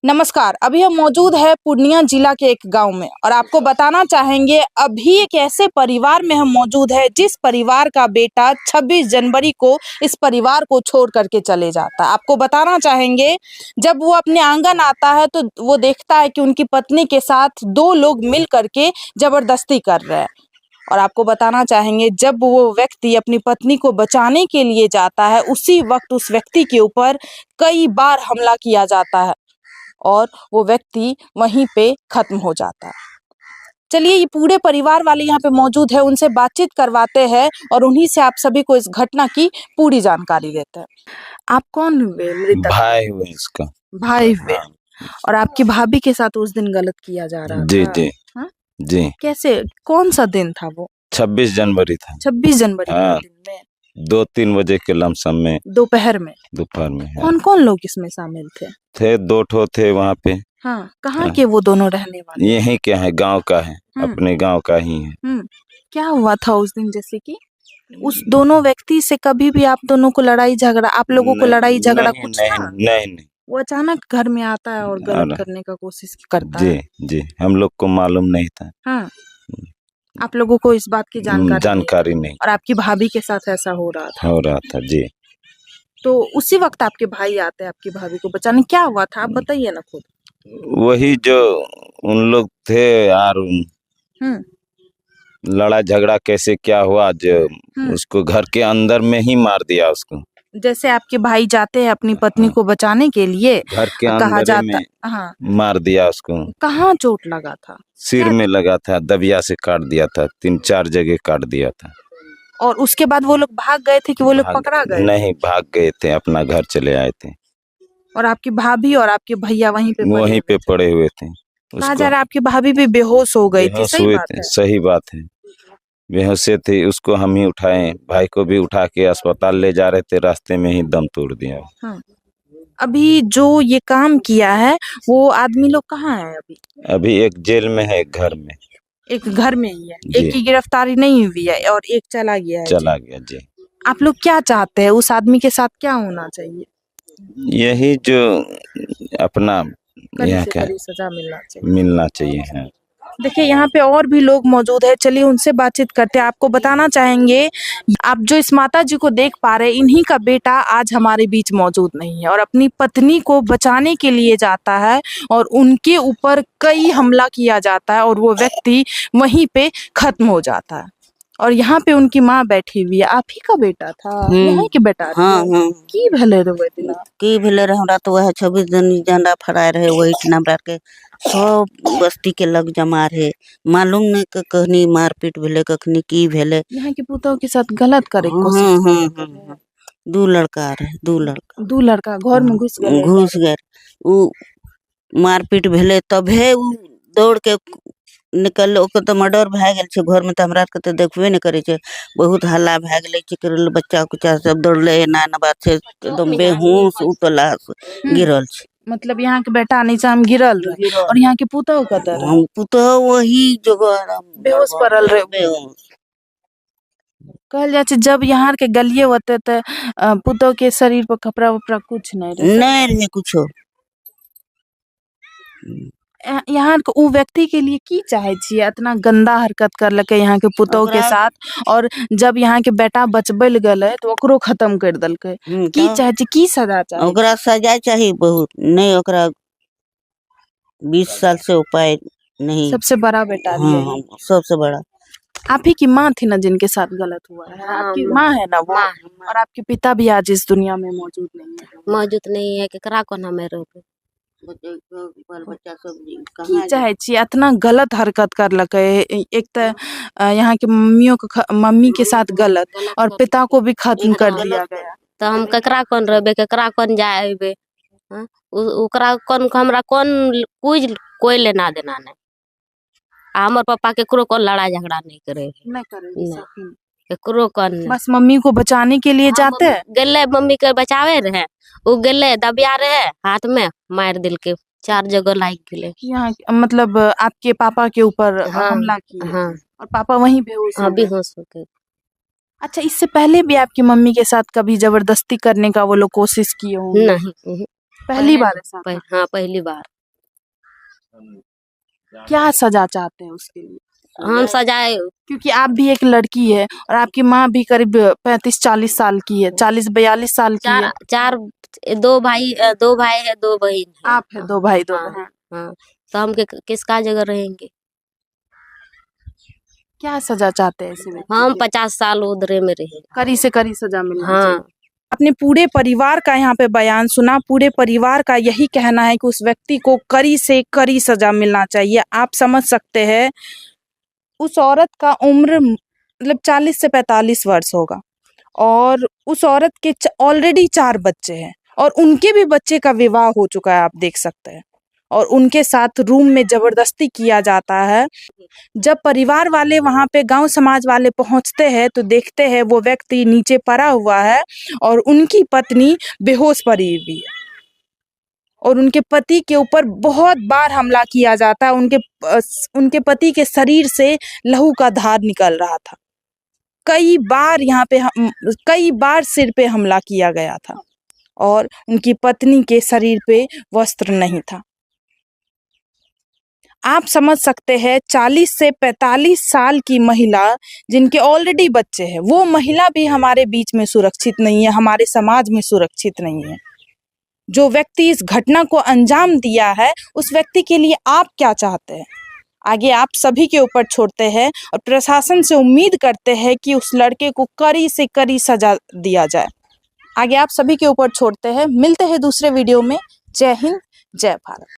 नमस्कार। अभी हम मौजूद है पूर्णिया जिला के एक गांव में और आपको बताना चाहेंगे अभी एक ऐसे परिवार में हम मौजूद है जिस परिवार का बेटा 26 जनवरी को इस परिवार को छोड़ करके चले जाता है। आपको बताना चाहेंगे जब वो अपने आंगन आता है तो वो देखता है कि उनकी पत्नी के साथ दो लोग मिल करके जबरदस्ती कर रहे हैं। और आपको बताना चाहेंगे जब वो व्यक्ति अपनी पत्नी को बचाने के लिए जाता है उसी वक्त उस व्यक्ति के ऊपर कई बार हमला किया जाता है और वो व्यक्ति वहीं पे खत्म हो जाता है। चलिए ये पूरे परिवार वाले यहाँ पे मौजूद है, उनसे बातचीत करवाते हैं और उन्हीं से आप सभी को इस घटना की पूरी जानकारी देते हैं। आप कौन हुए मृतक? भाई हुए इसका। भाई हुए। और आपकी भाभी के साथ उस दिन गलत किया जा रहा जी था? जी हाँ? जी। कैसे, कौन सा दिन था वो? 26 जनवरी था। 26 जनवरी के हाँ, दिन में 2-3 बजे के लमसम में दोपहर में। है। कौन कौन लोग इसमें शामिल थे? 2 ठो थे वहाँ पे। हाँ, कहाँ के वो दोनों रहने वाले? यहीं के हैं, गांव का है, अपने गांव का ही है। क्या हुआ था उस दिन, जैसे कि उस दोनों व्यक्ति से कभी भी आप दोनों को लड़ाई झगड़ा, आप लोगों को लड़ाई झगड़ा कुछ था? नहीं। वो अचानक घर में आता है और गलत करने का कोशिश करता है। जी, हम लोग को मालूम नहीं था। हाँ, आप लोगों को इस बात की जानकारी नहीं। और आपकी भाभी के साथ ऐसा हो रहा था जी। तो उसी वक्त आपके भाई आते हैं आपकी भाभी को बचाने। क्या हुआ था आप बताइए ना खुद। वही जो उन लोग थे यार, लड़ा झगड़ा कैसे क्या हुआ जो उसको घर के अंदर में ही मार दिया उसको। जैसे आपके भाई जाते हैं अपनी पत्नी को बचाने के लिए, घर के कहा अंदर में हाँ, मार दिया उसको। कहाँ चोट लगा था? सिर में लगा था, दबिया से काट दिया था, 3-4 जगह काट दिया था। और उसके बाद वो लोग भाग गए थे कि वो लोग पकड़ा गए? नहीं, भाग गए थे, अपना घर चले आए थे। और आपकी भाभी और आपके भैया वहीं पे पड़े हुए थे। कहा जा रहा है आपकी भाभी भी बेहोश हो गई थी। सही बात है, बेहोश थे। उसको हम ही उठाए, भाई को भी उठा के अस्पताल ले जा रहे थे, रास्ते में ही दम तोड़ दिया। हाँ। अभी जो ये काम किया है वो आदमी लोग कहाँ है अभी एक जेल में है, एक घर में ही है। एक की गिरफ्तारी नहीं हुई है और एक चला गया जी। आप लोग क्या चाहते हैं, उस आदमी के साथ क्या होना चाहिए? यही जो अपना यहाँ का सजा मिलना चाहिए है। देखिए यहाँ पे और भी लोग मौजूद है, चलिए उनसे बातचीत करते हैं। आपको बताना चाहेंगे आप जो इस माता जी को देख पा रहे हैं, इन्हीं का बेटा आज हमारे बीच मौजूद नहीं है और अपनी पत्नी को बचाने के लिए जाता है और उनके ऊपर कई हमला किया जाता है और वो व्यक्ति वहीं पे खत्म हो जाता है। और यहाँ पे उनकी माँ बैठी हुई है। आप ही का बेटा था? यहाँ के बेटा? हाँ। की भेले रे की भेले रे हमरा तो वह 26 दिन झंडा फहराए रहे, वही हमरा के सब बस्ती के लग जमा रहे। मालूम नहीं कि कहनी मारपीट भेले, कखनी की भेले। यहाँ के पुतों के साथ गलत करे हाँ। 2 लड़का रहे, 2 लड़का घर में घुस गए। उ मारपीट भेले तभे उ दौड़ के निकल, ओकर तो मर्डर भए गेल छे घर में, तो हमरा के तो देखबे नहीं करे छे। बहुत हल्ला भए गेले छे, बच्चा कुचा सब दौड़ले, एना बात छे, एकदम बेहोश उतला गिरल छे। मतलब यहाँ के बेटा नीचा में गिरल रहे और यहाँ के पुतोह कतर वही जगह बेहोश पड़ल रहे। कहल जाए जब यहाँ के गलिए होते तो पुतोह के शरीर पर कपड़ा वपड़ा कुछ नहीं रहे कुछो। यहाँ के उ व्यक्ति के लिए की चाहे छिए, इतना गंदा हरकत करलके यहाँ के पुतोह के साथ, और जब यहाँ के बेटा बचबल गए तो ओकरो खत्म कर दलके। की चाहे छी, की सजा चाहे? ओकरा सजा चाहिए बहुत, नहीं ओकरा 20 साल से उपाय नहीं। सबसे बड़ा बेटा हाँ, सबसे बड़ा। आप ही की माँ थी ना जिनके साथ गलत हुआ है? आपकी माँ है ना वो? और आपके पिता भी आज इस दुनिया में मौजूद नहीं है। केकरा को ना मेरे की चाहे छी, इतना गलत हरकत करलके। एक तो यहाँ के मम्मी के साथ गलत और पिता को भी खत्म कर दिया गया। तो हम केकरा कौन रहबे, केकरा कौन जाएबे? ओकरा कौन, हमरा कौन कोई लेना देना नहीं। हमर पापा केकरो कौन लड़ाई झगड़ा नहीं करे, केकरो कौन। बस मम्मी को बचाने के लिए जाते हैं। गेले मम्मी के बचावे रहे, वो गेले दबिया रहे, हाथ में मार दिल के 4 जगह लाग गेले। यहाँ मतलब आपके पापा के ऊपर हमला किया? हाँ। और पापा वहीं बेहोश हो गए। अच्छा, इससे पहले भी आपकी मम्मी के साथ कभी जबरदस्ती करने का वो लोग कोशिश किए होंगे? नहीं। पहली बार ऐसा था? हाँ पहली बार। क्या सजा चाहते हैं उसके लिए? हम सजाए क्योंकि आप भी एक लड़की है और आपकी माँ भी करीब 35-40 साल की है, 40-42 साल की है। चार दो भाई है, 2 बहन है। आप है 2 भाई 2 हाँ बहन। हाँ, तो हम किसका जगह रहेंगे? क्या सजा चाहते हैं ऐसे व्यक्ति हम के? 50 साल उधरे में रहे। कड़ी से कड़ी सजा मिलना चाहिए। हाँ अपने पूरे परिवार का यहाँ पे बयान सुना, पूरे परिवार का यही कहना है कि उस व्यक्ति को कड़ी से कड़ी सजा मिलना चाहिए। आप समझ सकते हैं उस औरत का उम्र मतलब 40 से 45 वर्ष होगा और उस औरत के ऑलरेडी 4 बच्चे हैं और उनके भी बच्चे का विवाह हो चुका है, आप देख सकते हैं। और उनके साथ रूम में जबरदस्ती किया जाता है। जब परिवार वाले वहां पे, गांव समाज वाले पहुंचते हैं तो देखते हैं वो व्यक्ति नीचे पड़ा हुआ है और उनकी पत्नी बेहोश पड़ी हुई है और उनके पति के ऊपर बहुत बार हमला किया जाता है। उनके पति के शरीर से लहू का धार निकल रहा था। कई बार सिर पे हमला किया गया था और उनकी पत्नी के शरीर पे वस्त्र नहीं था। आप समझ सकते हैं 40 से 45 साल की महिला जिनके ऑलरेडी बच्चे हैं, वो महिला भी हमारे बीच में सुरक्षित नहीं है, हमारे समाज में सुरक्षित नहीं है। जो व्यक्ति इस घटना को अंजाम दिया है उस व्यक्ति के लिए आप क्या चाहते हैं? आगे आप सभी के ऊपर छोड़ते हैं और प्रशासन से उम्मीद करते हैं कि उस लड़के को कड़ी से कड़ी सजा दिया जाए। आगे आप सभी के ऊपर छोड़ते हैं। मिलते हैं दूसरे वीडियो में। जय हिंद, जय भारत।